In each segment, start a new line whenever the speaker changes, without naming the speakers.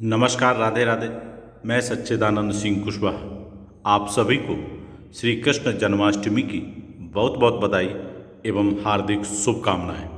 नमस्कार, राधे राधे। मैं सच्चिदानंद सिंह कुशवाहा आप सभी को श्री कृष्ण जन्माष्टमी की बहुत बहुत बधाई एवं हार्दिक शुभकामनाएं।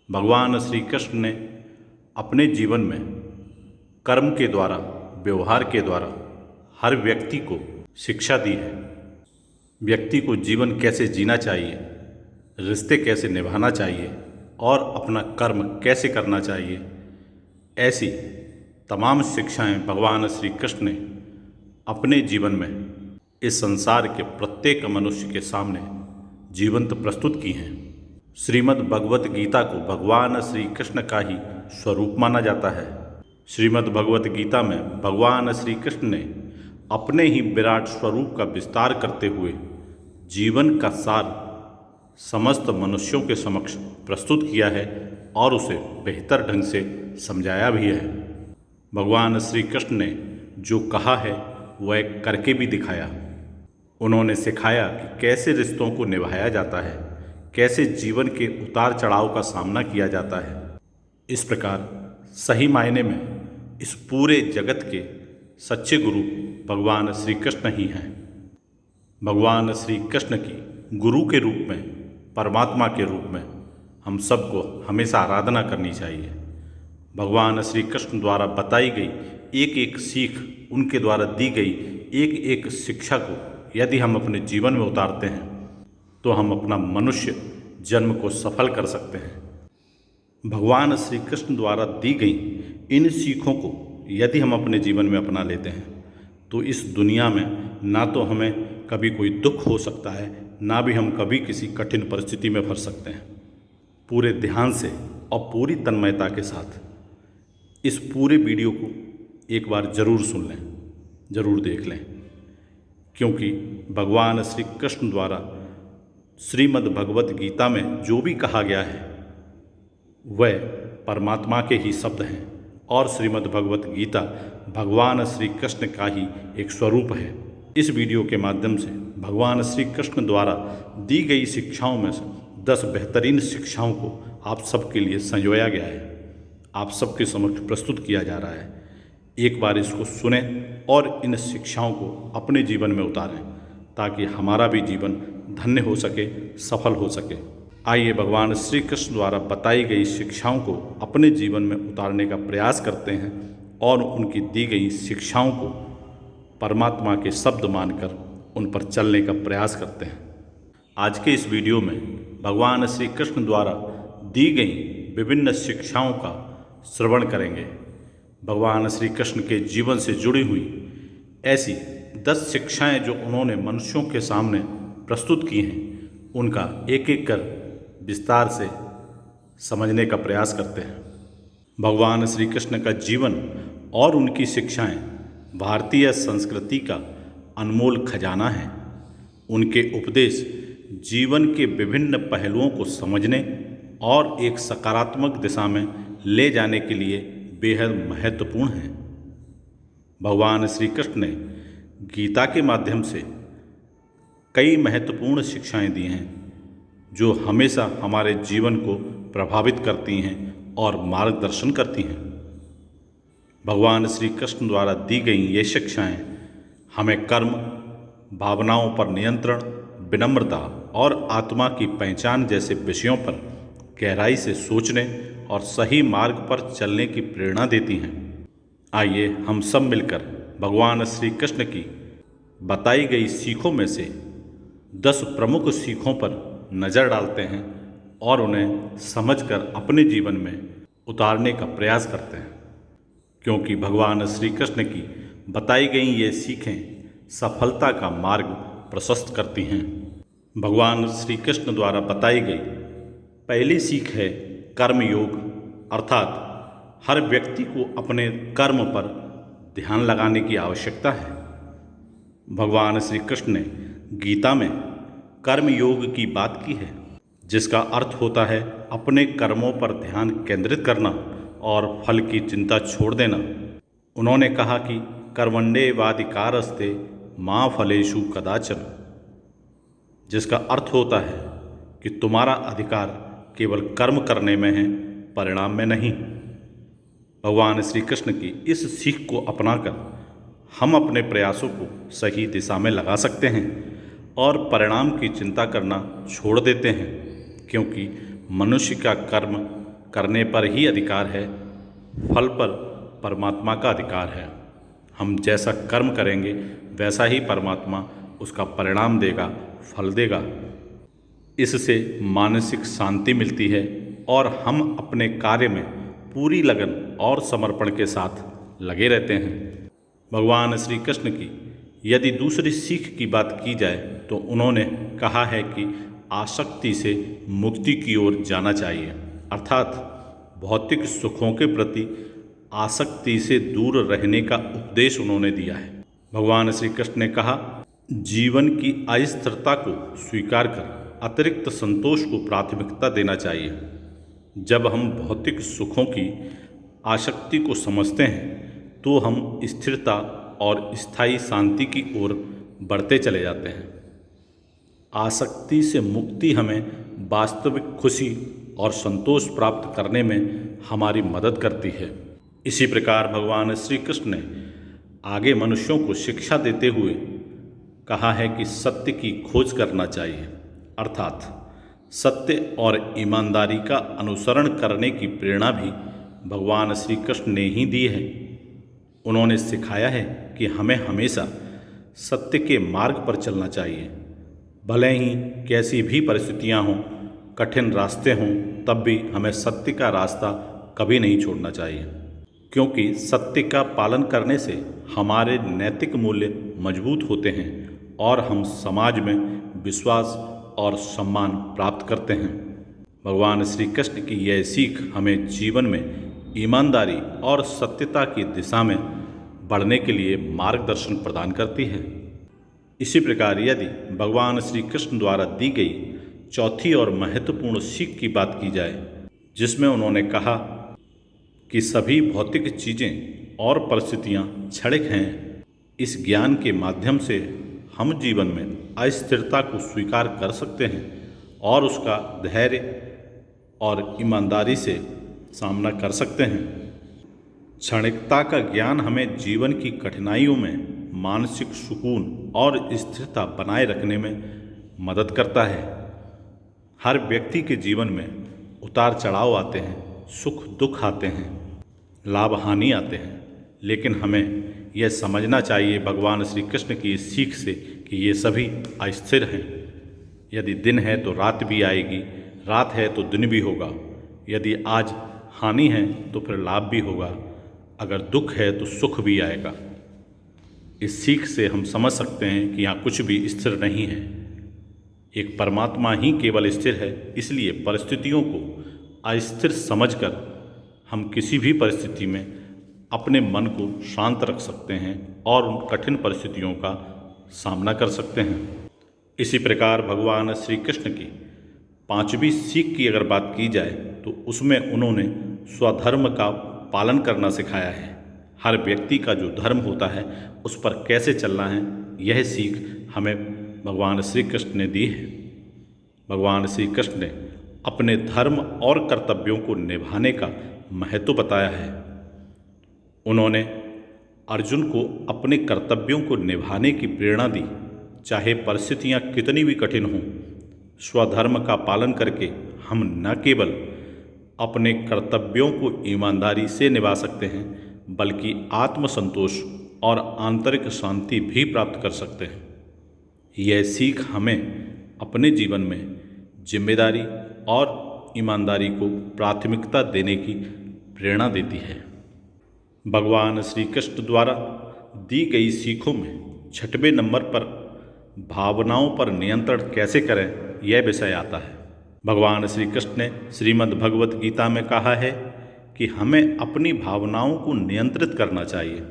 भगवान श्री कृष्ण ने अपने जीवन में कर्म के द्वारा, व्यवहार के द्वारा हर व्यक्ति को शिक्षा दी है। व्यक्ति को जीवन कैसे जीना चाहिए, रिश्ते कैसे निभाना चाहिए और अपना कर्म कैसे करना चाहिए, ऐसी तमाम शिक्षाएं भगवान श्री कृष्ण ने अपने जीवन में इस संसार के प्रत्येक मनुष्य के सामने जीवंत प्रस्तुत की हैं। श्रीमद् भगवत गीता को भगवान श्री कृष्ण का ही स्वरूप माना जाता है। श्रीमद् भगवत गीता में भगवान श्री कृष्ण ने अपने ही विराट स्वरूप का विस्तार करते हुए जीवन का सार समस्त मनुष्यों के समक्ष प्रस्तुत किया है और उसे बेहतर ढंग से समझाया भी है। भगवान श्री कृष्ण ने जो कहा है वह करके भी दिखाया। उन्होंने सिखाया कि कैसे रिश्तों को निभाया जाता है, कैसे जीवन के उतार चढ़ाव का सामना किया जाता है। इस प्रकार सही मायने में इस पूरे जगत के सच्चे गुरु भगवान श्री कृष्ण ही हैं। भगवान श्री कृष्ण की गुरु के रूप में, परमात्मा के रूप में हम सबको हमेशा आराधना करनी चाहिए। भगवान श्री कृष्ण द्वारा बताई गई एक एक सीख, उनके द्वारा दी गई एक एक शिक्षा को यदि हम अपने जीवन में उतारते हैं तो हम अपना मनुष्य जन्म को सफल कर सकते हैं। भगवान श्री कृष्ण द्वारा दी गई इन सीखों को यदि हम अपने जीवन में अपना लेते हैं तो इस दुनिया में ना तो हमें कभी कोई दुख हो सकता है, ना भी हम कभी किसी कठिन परिस्थिति में फंस सकते हैं। पूरे ध्यान से और पूरी तन्मयता के साथ इस पूरे वीडियो को एक बार ज़रूर सुन लें, ज़रूर देख लें, क्योंकि भगवान श्री कृष्ण द्वारा श्रीमद् भगवत गीता में जो भी कहा गया है वह परमात्मा के ही शब्द हैं और श्रीमद् भगवत गीता भगवान श्री कृष्ण का ही एक स्वरूप है। इस वीडियो के माध्यम से भगवान श्री कृष्ण द्वारा दी गई शिक्षाओं में से 10 बेहतरीन शिक्षाओं को आप सबके लिए संजोया गया है, आप सबके समक्ष प्रस्तुत किया जा रहा है। एक बार इसको सुने और इन शिक्षाओं को अपने जीवन में उतारें ताकि हमारा भी जीवन धन्य हो सके, सफल हो सके। आइए भगवान श्री कृष्ण द्वारा बताई गई शिक्षाओं को अपने जीवन में उतारने का प्रयास करते हैं और उनकी दी गई शिक्षाओं को परमात्मा के शब्द मानकर उन पर चलने का प्रयास करते हैं। आज के इस वीडियो में भगवान श्री कृष्ण द्वारा दी गई विभिन्न शिक्षाओं का श्रवण करेंगे। भगवान श्री कृष्ण के जीवन से जुड़ी हुई ऐसी 10 शिक्षाएं जो उन्होंने मनुष्यों के सामने प्रस्तुत की हैं, उनका एक एक कर विस्तार से समझने का प्रयास करते हैं। भगवान श्री कृष्ण का जीवन और उनकी शिक्षाएं भारतीय संस्कृति का अनमोल खजाना है। उनके उपदेश जीवन के विभिन्न पहलुओं को समझने और एक सकारात्मक दिशा में ले जाने के लिए बेहद महत्वपूर्ण हैं। भगवान श्री कृष्ण ने गीता के माध्यम से कई महत्वपूर्ण शिक्षाएं दी हैं जो हमेशा हमारे जीवन को प्रभावित करती हैं और मार्गदर्शन करती हैं। भगवान श्री कृष्ण द्वारा दी गई ये शिक्षाएं हमें कर्म, भावनाओं पर नियंत्रण, विनम्रता और आत्मा की पहचान जैसे विषयों पर गहराई से सोचने और सही मार्ग पर चलने की प्रेरणा देती हैं। आइए हम सब मिलकर भगवान श्री कृष्ण की बताई गई सीखों में से 10 प्रमुख सीखों पर नज़र डालते हैं और उन्हें समझकर अपने जीवन में उतारने का प्रयास करते हैं, क्योंकि भगवान श्री कृष्ण की बताई गई ये सीखें सफलता का मार्ग प्रशस्त करती हैं। भगवान श्री कृष्ण द्वारा बताई गई पहली सीख है कर्म योग, अर्थात हर व्यक्ति को अपने कर्म पर ध्यान लगाने की आवश्यकता है। भगवान श्री कृष्ण ने गीता में कर्म योग की बात की है, जिसका अर्थ होता है अपने कर्मों पर ध्यान केंद्रित करना और फल की चिंता छोड़ देना। उन्होंने कहा कि कर्मण्येवाधिकारस्ते मा फलेषु कदाचन, जिसका अर्थ होता है कि तुम्हारा अधिकार केवल कर्म करने में है, परिणाम में नहीं। भगवान श्री कृष्ण की इस सीख को अपनाकर हम अपने प्रयासों को सही दिशा में लगा सकते हैं और परिणाम की चिंता करना छोड़ देते हैं, क्योंकि मनुष्य का कर्म करने पर ही अधिकार है, फल पर परमात्मा का अधिकार है। हम जैसा कर्म करेंगे वैसा ही परमात्मा उसका परिणाम देगा, फल देगा। इससे मानसिक शांति मिलती है और हम अपने कार्य में पूरी लगन और समर्पण के साथ लगे रहते हैं। भगवान श्री कृष्ण की यदि दूसरी सीख की बात की जाए तो उन्होंने कहा है कि आसक्ति से मुक्ति की ओर जाना चाहिए, अर्थात भौतिक सुखों के प्रति आसक्ति से दूर रहने का उपदेश उन्होंने दिया है। भगवान श्री कृष्ण ने कहा, जीवन की अस्थिरता को स्वीकार कर अतिरिक्त संतोष को प्राथमिकता देना चाहिए। जब हम भौतिक सुखों की आसक्ति को समझते हैं तो हम स्थिरता और स्थायी शांति की ओर बढ़ते चले जाते हैं। आसक्ति से मुक्ति हमें वास्तविक खुशी और संतोष प्राप्त करने में हमारी मदद करती है। इसी प्रकार भगवान श्री कृष्ण ने आगे मनुष्यों को शिक्षा देते हुए कहा है कि सत्य की खोज करना चाहिए, अर्थात सत्य और ईमानदारी का अनुसरण करने की प्रेरणा भी भगवान श्री कृष्ण ने ही दी है। उन्होंने सिखाया है कि हमें हमेशा सत्य के मार्ग पर चलना चाहिए, भले ही कैसी भी परिस्थितियां हों, कठिन रास्ते हों, तब भी हमें सत्य का रास्ता कभी नहीं छोड़ना चाहिए, क्योंकि सत्य का पालन करने से हमारे नैतिक मूल्य मजबूत होते हैं और हम समाज में विश्वास और सम्मान प्राप्त करते हैं। भगवान श्री कृष्ण की यह सीख हमें जीवन में ईमानदारी और सत्यता की दिशा में बढ़ने के लिए मार्गदर्शन प्रदान करती है। इसी प्रकार यदि भगवान श्री कृष्ण द्वारा दी गई चौथी और महत्वपूर्ण सीख की बात की जाए, जिसमें उन्होंने कहा कि सभी भौतिक चीज़ें और परिस्थितियाँ क्षणिक हैं, इस ज्ञान के माध्यम से हम जीवन में अस्थिरता को स्वीकार कर सकते हैं और उसका धैर्य और ईमानदारी से सामना कर सकते हैं। क्षणिकता का ज्ञान हमें जीवन की कठिनाइयों में मानसिक सुकून और स्थिरता बनाए रखने में मदद करता है। हर व्यक्ति के जीवन में उतार चढ़ाव आते हैं, सुख दुख आते हैं, लाभ हानि आते हैं, लेकिन हमें यह समझना चाहिए भगवान श्री कृष्ण की इस सीख से कि ये सभी अस्थिर हैं। यदि दिन है तो रात भी आएगी, रात है तो दिन भी होगा। यदि आज हानि है तो फिर लाभ भी होगा, अगर दुख है तो सुख भी आएगा। इस सीख से हम समझ सकते हैं कि यहाँ कुछ भी स्थिर नहीं है, एक परमात्मा ही केवल स्थिर है। इसलिए परिस्थितियों को अस्थिर समझकर हम किसी भी परिस्थिति में अपने मन को शांत रख सकते हैं और उन कठिन परिस्थितियों का सामना कर सकते हैं। इसी प्रकार भगवान श्री कृष्ण की पांचवी सीख की अगर बात की जाए तो उसमें उन्होंने स्वधर्म का पालन करना सिखाया है। हर व्यक्ति का जो धर्म होता है उस पर कैसे चलना है, यह सीख हमें भगवान श्री कृष्ण ने दी है। भगवान श्री कृष्ण ने अपने धर्म और कर्तव्यों को निभाने का महत्व बताया है। उन्होंने अर्जुन को अपने कर्तव्यों को निभाने की प्रेरणा दी, चाहे परिस्थितियाँ कितनी भी कठिन हों। स्वधर्म का पालन करके हम न केवल अपने कर्तव्यों को ईमानदारी से निभा सकते हैं, बल्कि आत्मसंतोष और आंतरिक शांति भी प्राप्त कर सकते हैं। यह सीख हमें अपने जीवन में जिम्मेदारी और ईमानदारी को प्राथमिकता देने की प्रेरणा देती है। भगवान श्री कृष्ण द्वारा दी गई सीखों में 6वें नंबर पर भावनाओं पर नियंत्रण कैसे करें, यह विषय आता है। भगवान श्री कृष्ण ने श्रीमद् भगवत गीता में कहा है कि हमें अपनी भावनाओं को नियंत्रित करना चाहिए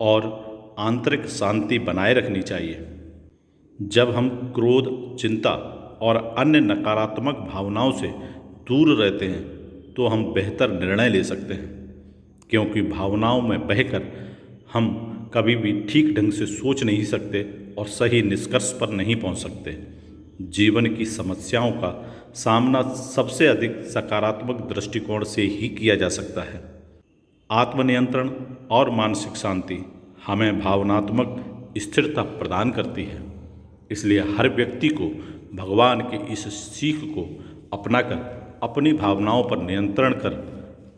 और आंतरिक शांति बनाए रखनी चाहिए। जब हम क्रोध, चिंता और अन्य नकारात्मक भावनाओं से दूर रहते हैं तो हम बेहतर निर्णय ले सकते हैं, क्योंकि भावनाओं में बहकर हम कभी भी ठीक ढंग से सोच नहीं सकते और सही निष्कर्ष पर नहीं पहुंच सकते। जीवन की समस्याओं का सामना सबसे अधिक सकारात्मक दृष्टिकोण से ही किया जा सकता है। आत्मनियंत्रण और मानसिक शांति हमें भावनात्मक स्थिरता प्रदान करती है। इसलिए हर व्यक्ति को भगवान की इस सीख को अपनाकर अपनी भावनाओं पर नियंत्रण कर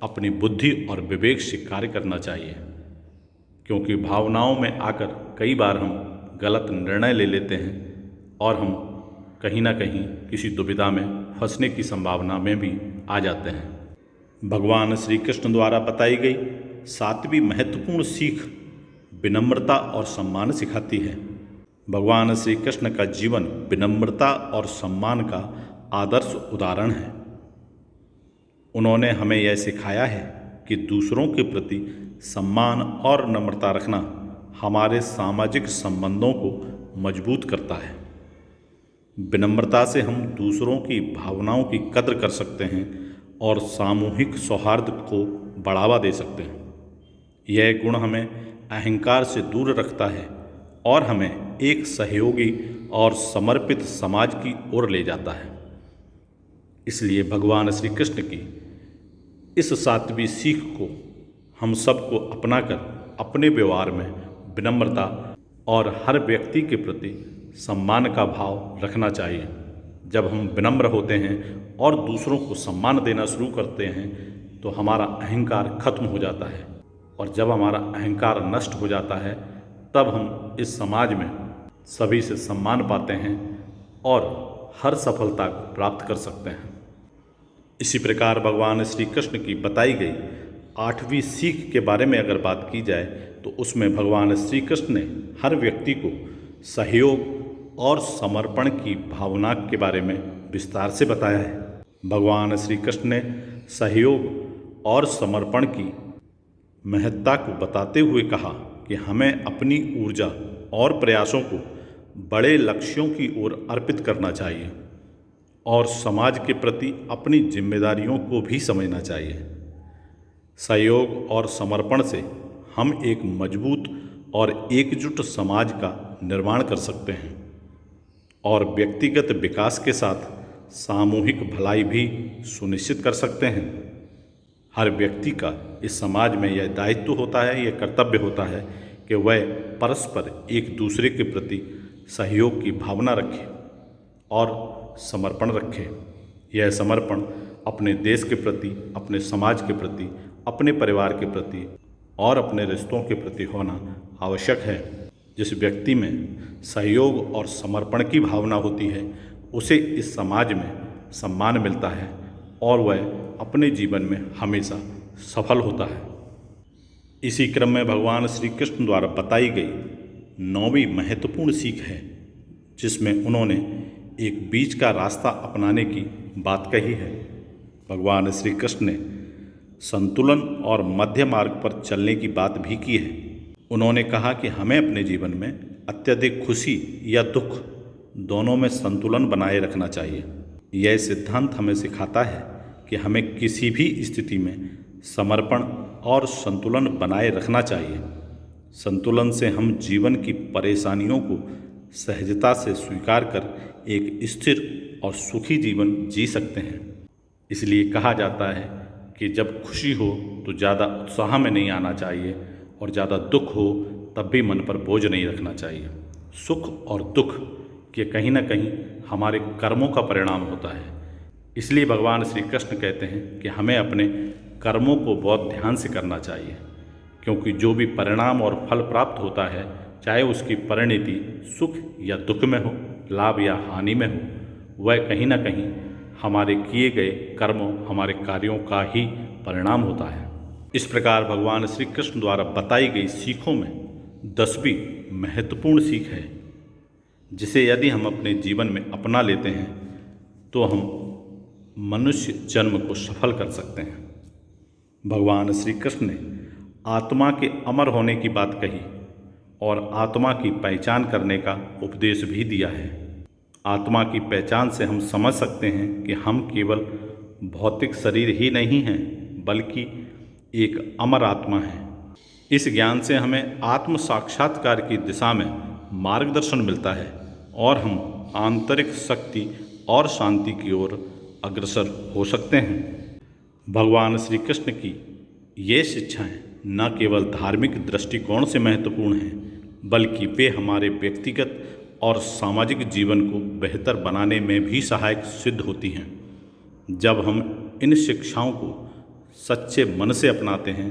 अपनी बुद्धि और विवेक से कार्य करना चाहिए, क्योंकि भावनाओं में आकर कई बार हम गलत निर्णय ले लेते हैं और हम कहीं ना कहीं किसी दुविधा में फंसने की संभावना में भी आ जाते हैं। भगवान श्री कृष्ण द्वारा बताई गई 7वीं महत्वपूर्ण सीख विनम्रता और सम्मान सिखाती है। भगवान श्री कृष्ण का जीवन विनम्रता और सम्मान का आदर्श उदाहरण है। उन्होंने हमें यह सिखाया है कि दूसरों के प्रति सम्मान और नम्रता रखना हमारे सामाजिक संबंधों को मजबूत करता है। विनम्रता से हम दूसरों की भावनाओं की कद्र कर सकते हैं और सामूहिक सौहार्द को बढ़ावा दे सकते हैं। यह गुण हमें अहंकार से दूर रखता है और हमें एक सहयोगी और समर्पित समाज की ओर ले जाता है। इसलिए भगवान श्री कृष्ण की इस 7वीं सीख को हम सबको अपनाकर अपने व्यवहार में विनम्रता और हर व्यक्ति के प्रति सम्मान का भाव रखना चाहिए। जब हम विनम्र होते हैं और दूसरों को सम्मान देना शुरू करते हैं तो हमारा अहंकार खत्म हो जाता है, और जब हमारा अहंकार नष्ट हो जाता है तब हम इस समाज में सभी से सम्मान पाते हैं और हर सफलता को प्राप्त कर सकते हैं। इसी प्रकार भगवान श्री कृष्ण की बताई गई 8वीं सीख के बारे में अगर बात की जाए तो उसमें भगवान श्री कृष्ण ने हर व्यक्ति को सहयोग और समर्पण की भावना के बारे में विस्तार से बताया है। भगवान श्री कृष्ण ने सहयोग और समर्पण की महत्ता को बताते हुए कहा कि हमें अपनी ऊर्जा और प्रयासों को बड़े लक्ष्यों की ओर अर्पित करना चाहिए और समाज के प्रति अपनी जिम्मेदारियों को भी समझना चाहिए। सहयोग और समर्पण से हम एक मजबूत और एकजुट समाज का निर्माण कर सकते हैं और व्यक्तिगत विकास के साथ सामूहिक भलाई भी सुनिश्चित कर सकते हैं। हर व्यक्ति का इस समाज में यह दायित्व होता है, यह कर्तव्य होता है कि वह परस्पर एक दूसरे के प्रति सहयोग की भावना रखे और समर्पण रखे। यह समर्पण अपने देश के प्रति, अपने समाज के प्रति, अपने परिवार के प्रति और अपने रिश्तों के प्रति होना आवश्यक है। जिस व्यक्ति में सहयोग और समर्पण की भावना होती है उसे इस समाज में सम्मान मिलता है और वह अपने जीवन में हमेशा सफल होता है। इसी क्रम में भगवान श्री कृष्ण द्वारा बताई गई 9वीं महत्वपूर्ण सीख है, जिसमें उन्होंने एक बीच का रास्ता अपनाने की बात कही है। भगवान श्री कृष्ण ने संतुलन और मध्य मार्ग पर चलने की बात भी की है। उन्होंने कहा कि हमें अपने जीवन में अत्यधिक खुशी या दुख दोनों में संतुलन बनाए रखना चाहिए। यह सिद्धांत हमें सिखाता है कि हमें किसी भी स्थिति में समर्पण और संतुलन बनाए रखना चाहिए। संतुलन से हम जीवन की परेशानियों को सहजता से स्वीकार कर एक स्थिर और सुखी जीवन जी सकते हैं। इसलिए कहा जाता है कि जब खुशी हो तो ज़्यादा उत्साह में नहीं आना चाहिए और ज़्यादा दुख हो तब भी मन पर बोझ नहीं रखना चाहिए। सुख और दुख के कहीं ना कहीं हमारे कर्मों का परिणाम होता है। इसलिए भगवान श्री कृष्ण कहते हैं कि हमें अपने कर्मों को बहुत ध्यान से करना चाहिए, क्योंकि जो भी परिणाम और फल प्राप्त होता है, चाहे उसकी परिणति सुख या दुख में हो, लाभ या हानि में हो, वह कहीं ना कहीं हमारे किए गए कर्मों, हमारे कार्यों का ही परिणाम होता है। इस प्रकार भगवान श्री कृष्ण द्वारा बताई गई सीखों में 10वीं महत्वपूर्ण सीख है, जिसे यदि हम अपने जीवन में अपना लेते हैं तो हम मनुष्य जन्म को सफल कर सकते हैं। भगवान श्री कृष्ण ने आत्मा के अमर होने की बात कही और आत्मा की पहचान करने का उपदेश भी दिया है। आत्मा की पहचान से हम समझ सकते हैं कि हम केवल भौतिक शरीर ही नहीं हैं, बल्कि एक अमर आत्मा है। इस ज्ञान से हमें आत्म साक्षात्कार की दिशा में मार्गदर्शन मिलता है और हम आंतरिक शक्ति और शांति की ओर अग्रसर हो सकते हैं। भगवान श्री कृष्ण की ये शिक्षाएं न केवल धार्मिक दृष्टिकोण से महत्वपूर्ण हैं, बल्कि वे हमारे व्यक्तिगत और सामाजिक जीवन को बेहतर बनाने में भी सहायक सिद्ध होती हैं। जब हम इन शिक्षाओं को सच्चे मन से अपनाते हैं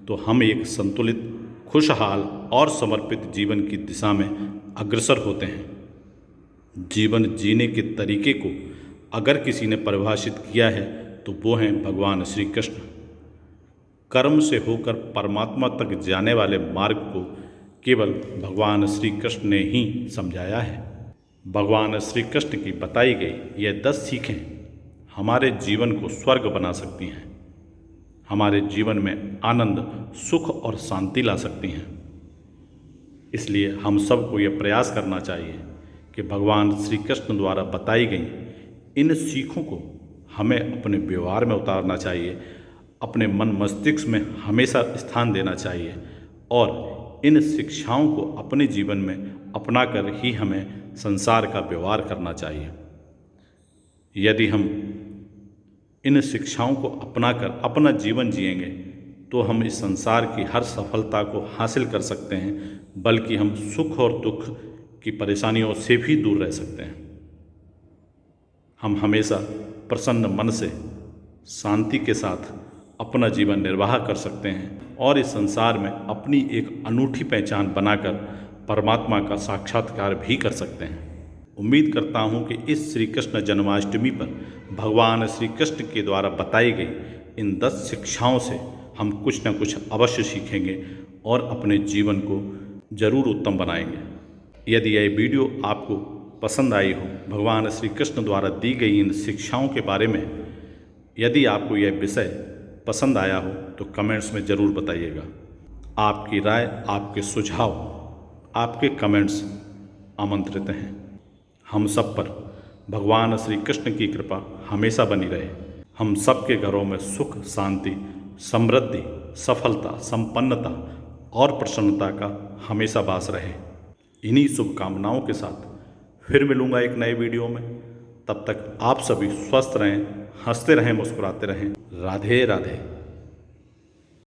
तो हम एक संतुलित, खुशहाल और समर्पित जीवन की दिशा में अग्रसर होते हैं। जीवन जीने के तरीके को अगर किसी ने परिभाषित किया है तो वो हैं भगवान श्री कृष्ण। कर्म से होकर परमात्मा तक जाने वाले मार्ग को केवल भगवान श्री कृष्ण ने ही समझाया है। भगवान श्री कृष्ण की बताई गई ये 10 सीखें हमारे जीवन को स्वर्ग बना सकती हैं, हमारे जीवन में आनंद, सुख और शांति ला सकती हैं। इसलिए हम सबको यह प्रयास करना चाहिए कि भगवान श्री कृष्ण द्वारा बताई गई इन सीखों को हमें अपने व्यवहार में उतारना चाहिए, अपने मन मस्तिष्क में हमेशा स्थान देना चाहिए और इन शिक्षाओं को अपने जीवन में अपनाकर ही हमें संसार का व्यवहार करना चाहिए। यदि हम इन शिक्षाओं को अपनाकर अपना जीवन जिएंगे तो हम इस संसार की हर सफलता को हासिल कर सकते हैं, बल्कि हम सुख और दुख की परेशानियों से भी दूर रह सकते हैं। हम हमेशा प्रसन्न मन से शांति के साथ अपना जीवन निर्वाह कर सकते हैं और इस संसार में अपनी एक अनूठी पहचान बनाकर परमात्मा का साक्षात्कार भी कर सकते हैं। उम्मीद करता हूँ कि इस श्री कृष्ण जन्माष्टमी पर भगवान श्री कृष्ण के द्वारा बताई गई इन 10 शिक्षाओं से हम कुछ न कुछ अवश्य सीखेंगे और अपने जीवन को जरूर उत्तम बनाएंगे। यदि यह वीडियो आपको पसंद आई हो, भगवान श्री कृष्ण द्वारा दी गई इन शिक्षाओं के बारे में यदि आपको यह विषय पसंद आया हो तो कमेंट्स में ज़रूर बताइएगा। आपकी राय, आपके सुझाव, आपके कमेंट्स आमंत्रित हैं। हम सब पर भगवान श्री कृष्ण की कृपा हमेशा बनी रहे। हम सबके घरों में सुख, शांति, समृद्धि, सफलता, संपन्नता और प्रसन्नता का हमेशा वास रहे। इन्हीं शुभकामनाओं के साथ फिर मिलूँगा एक नए वीडियो में। तब तक आप सभी स्वस्थ रहें, हंसते रहें, मुस्कुराते रहें। राधे राधे।